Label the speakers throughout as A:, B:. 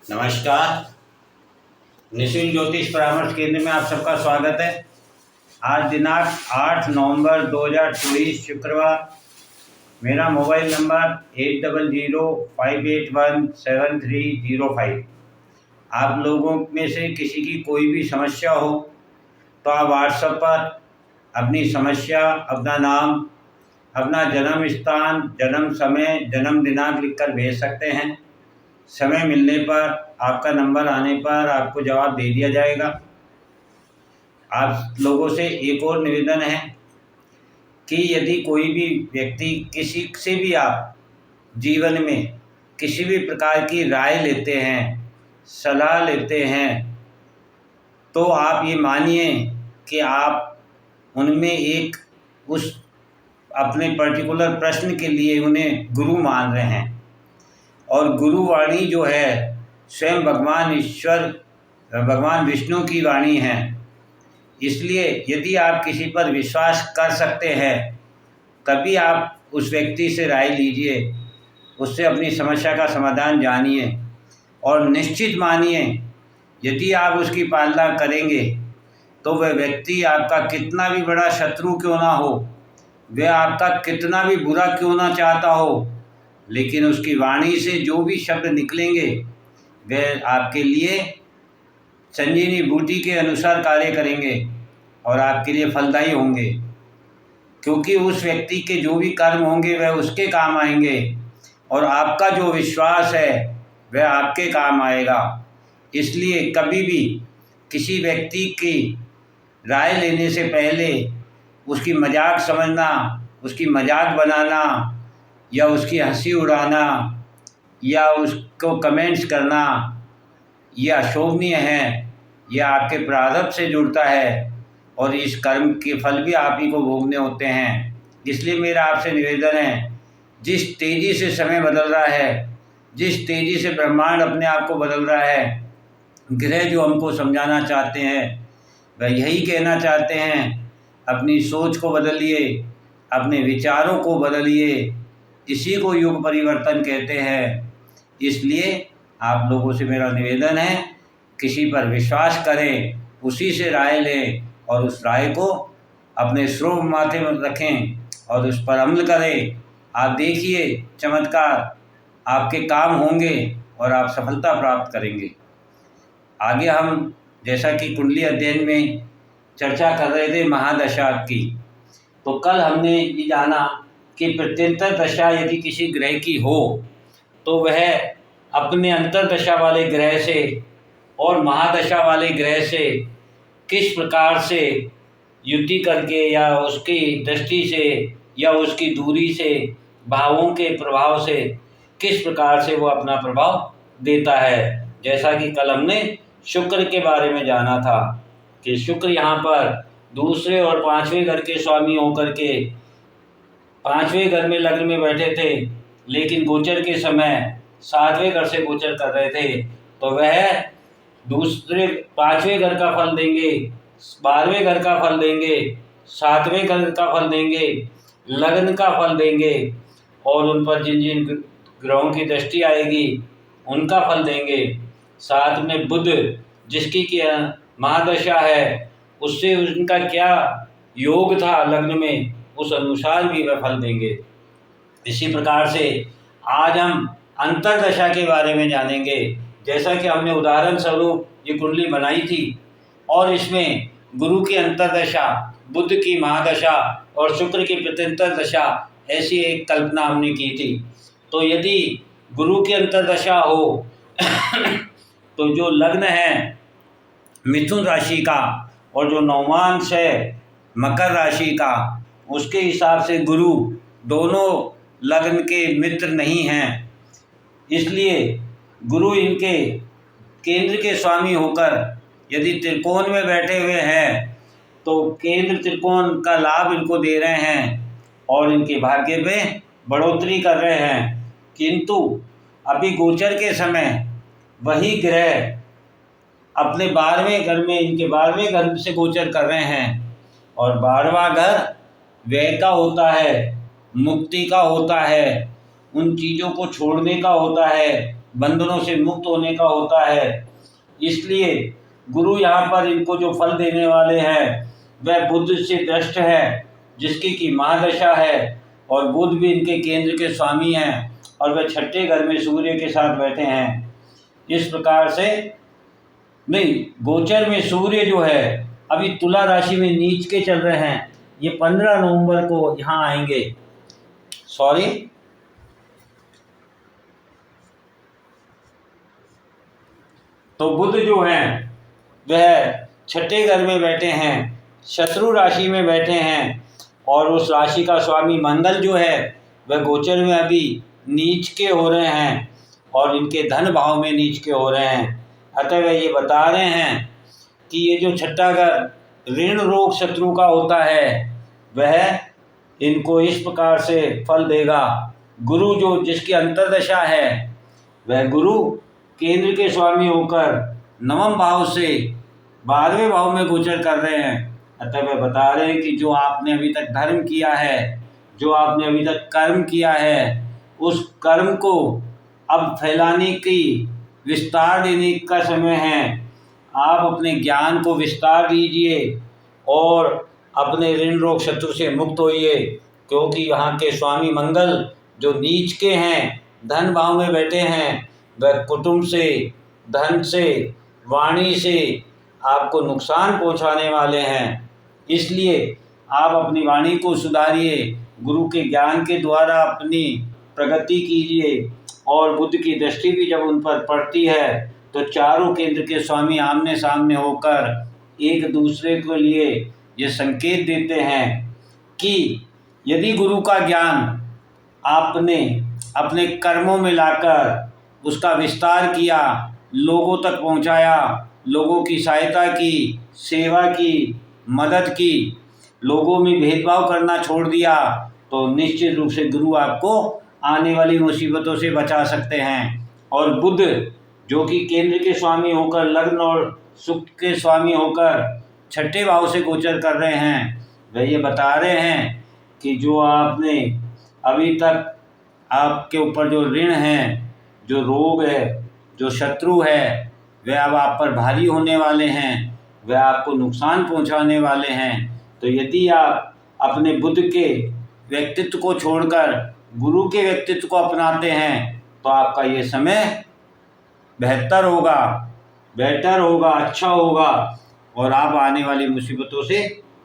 A: नमस्कार। निःशुल्क ज्योतिष परामर्श केंद्र में आप सबका स्वागत है। आज दिनांक 8 नवंबर 2024 शुक्रवार। मेरा मोबाइल नंबर 8005817305। आप लोगों में से किसी की कोई भी समस्या हो तो आप व्हाट्सएप पर अपनी समस्या, अपना नाम, अपना जन्म स्थान, जन्म समय, जन्म दिनांक लिखकर भेज सकते हैं। समय मिलने पर, आपका नंबर आने पर आपको जवाब दे दिया जाएगा। आप लोगों से एक और निवेदन है कि यदि कोई भी व्यक्ति किसी से भी आप जीवन में किसी भी प्रकार की राय लेते हैं, सलाह लेते हैं, तो आप ये मानिए कि आप उनमें एक उस अपने पर्टिकुलर प्रश्न के लिए उन्हें गुरु मान रहे हैं। और गुरुवाणी जो है स्वयं भगवान ईश्वर, भगवान विष्णु की वाणी है। इसलिए यदि आप किसी पर विश्वास कर सकते हैं तभी आप उस व्यक्ति से राय लीजिए, उससे अपनी समस्या का समाधान जानिए और निश्चित मानिए यदि आप उसकी पालना करेंगे तो वह व्यक्ति आपका कितना भी बड़ा शत्रु क्यों ना हो, वह आपका कितना भी बुरा क्यों ना चाहता हो, लेकिन उसकी वाणी से जो भी शब्द निकलेंगे वह आपके लिए संजीवनी बूटी के अनुसार कार्य करेंगे और आपके लिए फलदायी होंगे। क्योंकि उस व्यक्ति के जो भी कर्म होंगे वह उसके काम आएंगे और आपका जो विश्वास है वह आपके काम आएगा। इसलिए कभी भी किसी व्यक्ति की राय लेने से पहले उसकी मजाक समझना, उसकी मजाक बनाना या उसकी हंसी उड़ाना या उसको कमेंट्स करना यह अशोभनीय है। यह आपके प्रारब्ध से जुड़ता है और इस कर्म के फल भी आप ही को भोगने होते हैं। इसलिए मेरा आपसे निवेदन है, जिस तेज़ी से समय बदल रहा है, जिस तेज़ी से ब्रह्मांड अपने आप को बदल रहा है, ग्रह जो हमको समझाना चाहते हैं वह यही कहना चाहते हैं, अपनी सोच को बदलिए, अपने विचारों को बदलिए। इसी को युग परिवर्तन कहते हैं। इसलिए आप लोगों से मेरा निवेदन है, किसी पर विश्वास करें, उसी से राय लें और उस राय को अपने श्रोव माथे में रखें और उस पर अमल करें। आप देखिए चमत्कार, आपके काम होंगे और आप सफलता प्राप्त करेंगे। आगे हम जैसा कि कुंडली अध्ययन में चर्चा कर रहे थे महादशा की, तो कल हमने ये जाना कि प्रत्यंतर दशा यदि किसी ग्रह की हो तो वह अपने अंतर्दशा वाले ग्रह से और महादशा वाले ग्रह से किस प्रकार से युति करके या उसकी दृष्टि से या उसकी दूरी से, भावों के प्रभाव से किस प्रकार से वो अपना प्रभाव देता है। जैसा कि कल हमने शुक्र के बारे में जाना था कि शुक्र यहाँ पर दूसरे और पांचवें घर के स्वामी होकर के पांचवें घर में लग्न में बैठे थे, लेकिन गोचर के समय सातवें घर से गोचर कर रहे थे। तो वह दूसरे पांचवें घर का फल देंगे, 12वें घर का फल देंगे, 7वें घर का फल देंगे, लग्न का फल देंगे और उन पर जिन जिन ग्रहों की दृष्टि आएगी उनका फल देंगे। साथ में बुध जिसकी क्या महादशा है, उससे उनका क्या योग था लग्न में, उस अनुसार भी वह फल देंगे। इसी प्रकार से आज हम अंतर्दशा के बारे में जानेंगे। जैसा कि हमने उदाहरण स्वरूप ये कुंडली बनाई थी और इसमें गुरु की अंतर्दशा, बुध की महादशा और शुक्र की प्रत्यंतर दशा, ऐसी एक कल्पना हमने की थी। तो यदि गुरु की अंतर्दशा हो तो जो लग्न है मिथुन राशि का और जो नवमांश है मकर राशि का, उसके हिसाब से गुरु दोनों लग्न के मित्र नहीं हैं। इसलिए गुरु इनके केंद्र के स्वामी होकर यदि त्रिकोण में बैठे हुए हैं तो केंद्र त्रिकोण का लाभ इनको दे रहे हैं और इनके भाग्य में बढ़ोतरी कर रहे हैं। किंतु अभी गोचर के समय वही ग्रह अपने 12वें घर में, इनके 12वें घर से गोचर कर रहे हैं और 12वां घर व्यय का होता है, मुक्ति का होता है, उन चीज़ों को छोड़ने का होता है बंधनों से मुक्त होने का होता है। इसलिए गुरु यहाँ पर इनको जो फल देने वाले हैं वह बुध से दृष्ट है, जिसकी की महादशा है, और बुध भी इनके केंद्र के स्वामी हैं और वह छठे घर में सूर्य के साथ बैठे हैं। इस प्रकार से नहीं, गोचर में सूर्य जो है अभी तुला राशि में नीच के चल रहे हैं। ये 15 नवंबर को यहाँ आएंगे। सॉरी, तो बुध जो हैं वह छठे घर में बैठे हैं, शत्रु राशि में बैठे हैं, और उस राशि का स्वामी मंगल जो है वह गोचर में अभी नीच के हो रहे हैं और इनके धन भाव में नीच के हो रहे हैं। अतः वह ये बता रहे हैं कि ये जो छठा घर ऋण रोग शत्रु का होता है वह इनको इस प्रकार से फल देगा। गुरु जो जिसकी अंतर्दशा है वह गुरु केंद्र के स्वामी होकर नवम भाव से 12वें भाव में गोचर कर रहे हैं। अतः वह बता रहे हैं कि जो आपने अभी तक धर्म किया है, जो आपने अभी तक कर्म किया है, उस कर्म को अब फैलाने की, विस्तार देने का समय है। आप अपने ज्ञान को विस्तार दीजिए और अपने ऋण रोग शत्रु से मुक्त होइए, क्योंकि यहाँ के स्वामी मंगल जो नीच के हैं, धन भाव में बैठे हैं, वह कुटुंब से, धन से, वाणी से आपको नुकसान पहुँचाने वाले हैं। इसलिए आप अपनी वाणी को सुधारिए, गुरु के ज्ञान के द्वारा अपनी प्रगति कीजिए, और बुद्ध की दृष्टि भी जब उन पर पड़ती है तो चारों केंद्र के स्वामी आमने सामने होकर एक दूसरे के लिए ये संकेत देते हैं कि यदि गुरु का ज्ञान आपने अपने कर्मों में लाकर उसका विस्तार किया, लोगों तक पहुंचाया, लोगों की सहायता की, सेवा की, मदद की, लोगों में भेदभाव करना छोड़ दिया, तो निश्चित रूप से गुरु आपको आने वाली मुसीबतों से बचा सकते हैं। और बुध जो कि केंद्र के स्वामी होकर, लग्न और सुख के स्वामी होकर छठे भाव से गोचर कर रहे हैं, वह ये बता रहे हैं कि जो आपने अभी तक आपके ऊपर जो ऋण है, जो रोग है, जो शत्रु है, वह अब आप पर भारी होने वाले हैं, वह आपको नुकसान पहुंचाने वाले हैं। तो यदि आप अपने बुद्ध के व्यक्तित्व को छोड़कर गुरु के व्यक्तित्व को अपनाते हैं तो आपका ये समय बेहतर होगा, अच्छा होगा, और आप आने वाली मुसीबतों से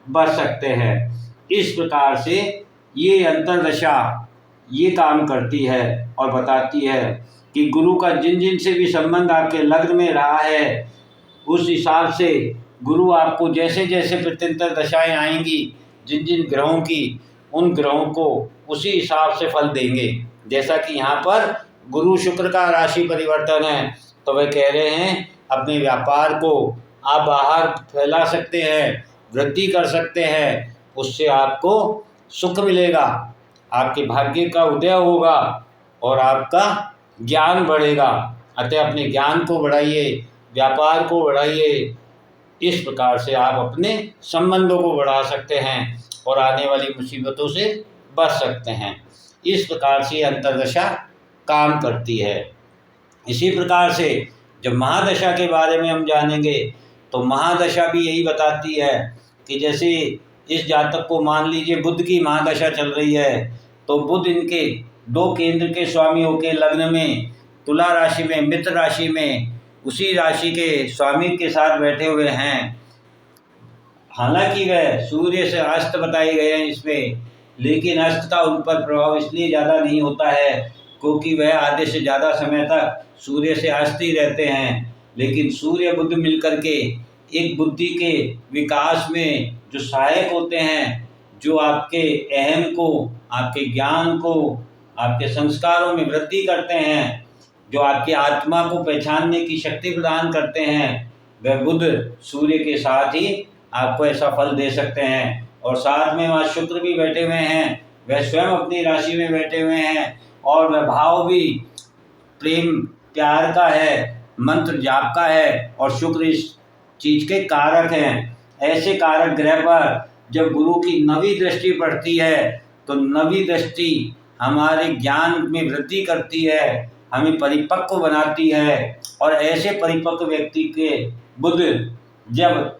A: बच सकते हैं। इस प्रकार से ये अंतर्दशा ये काम करती है और बताती है कि गुरु का जिन जिन से भी संबंध आपके लग्न में रहा है, उस हिसाब से गुरु आपको जैसे जैसे प्रत्यंतर दशाएं आएंगी जिन जिन ग्रहों की, उन ग्रहों को उसी हिसाब से फल देंगे। जैसा कि यहाँ पर गुरु शुक्र का राशि परिवर्तन है, तो वह कह रहे हैं अपने व्यापार को आप बाहर फैला सकते हैं, वृद्धि कर सकते हैं, उससे आपको सुख मिलेगा, आपके भाग्य का उदय होगा और आपका ज्ञान बढ़ेगा। अतः अपने ज्ञान को बढ़ाइए, व्यापार को बढ़ाइए। इस प्रकार से आप अपने संबंधों को बढ़ा सकते हैं और आने वाली मुसीबतों से बच सकते हैं। इस प्रकार से अंतर्दशा काम करती है। इसी प्रकार से जब महादशा के बारे में हम जानेंगे तो महादशा भी यही बताती है कि जैसे इस जातक को मान लीजिए बुध की महादशा चल रही है, तो बुध इनके दो केंद्र के स्वामी होकर लग्न में, तुला राशि में, मित्र राशि में, उसी राशि के स्वामी के साथ बैठे हुए हैं। हालांकि वह सूर्य से अस्त बताए गए हैं इसमें, लेकिन अस्त का उन पर प्रभाव इसलिए ज़्यादा नहीं होता है क्योंकि वह आधे से ज़्यादा समय तक सूर्य से अस्त ही रहते हैं। लेकिन सूर्य बुध मिलकर के एक बुद्धि के विकास में जो सहायक होते हैं, जो आपके अहम को, आपके ज्ञान को, आपके संस्कारों में वृद्धि करते हैं, जो आपकी आत्मा को पहचानने की शक्ति प्रदान करते हैं, वह बुध सूर्य के साथ ही आपको ऐसा फल दे सकते हैं। और साथ में वहाँ शुक्र भी बैठे हुए हैं, वह स्वयं अपनी राशि में बैठे हुए हैं, और वह भाव भी प्रेम प्यार का है, मंत्र जाप का है, और शुक्र इस चीज़ के कारक हैं। ऐसे कारक ग्रह पर जब गुरु की नवी दृष्टि पड़ती है तो नवी दृष्टि हमारे ज्ञान में वृद्धि करती है, हमें परिपक्व बनाती है। और ऐसे परिपक्व व्यक्ति के बुध जब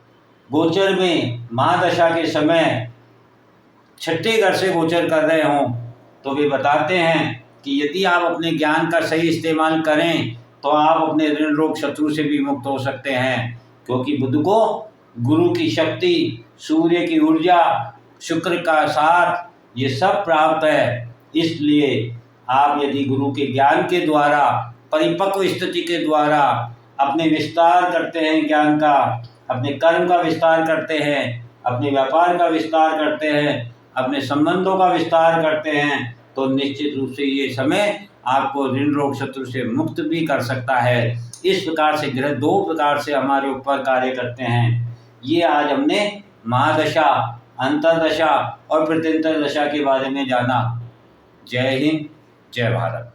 A: गोचर में महादशा के समय छठे घर से गोचर कर रहे हों तो वे बताते हैं कि यदि आप अपने ज्ञान का सही इस्तेमाल करें तो आप अपने ऋण रोग शत्रु से भी मुक्त हो सकते हैं, क्योंकि बुध को गुरु की शक्ति, सूर्य की ऊर्जा, शुक्र का साथ ये सब प्राप्त है। इसलिए आप यदि गुरु के ज्ञान के द्वारा, परिपक्व स्थिति के द्वारा अपने विस्तार करते हैं ज्ञान का, अपने कर्म का विस्तार करते हैं, अपने व्यापार का विस्तार करते हैं, अपने संबंधों का विस्तार करते हैं, तो निश्चित रूप से ये समय आपको ऋण रोग शत्रु से मुक्त भी कर सकता है। इस प्रकार से ग्रह दो प्रकार से हमारे ऊपर कार्य करते हैं। ये आज हमने महादशा, अंतरदशा और प्रत्यंतर दशा के बारे में जाना। जय हिंद, जय भारत।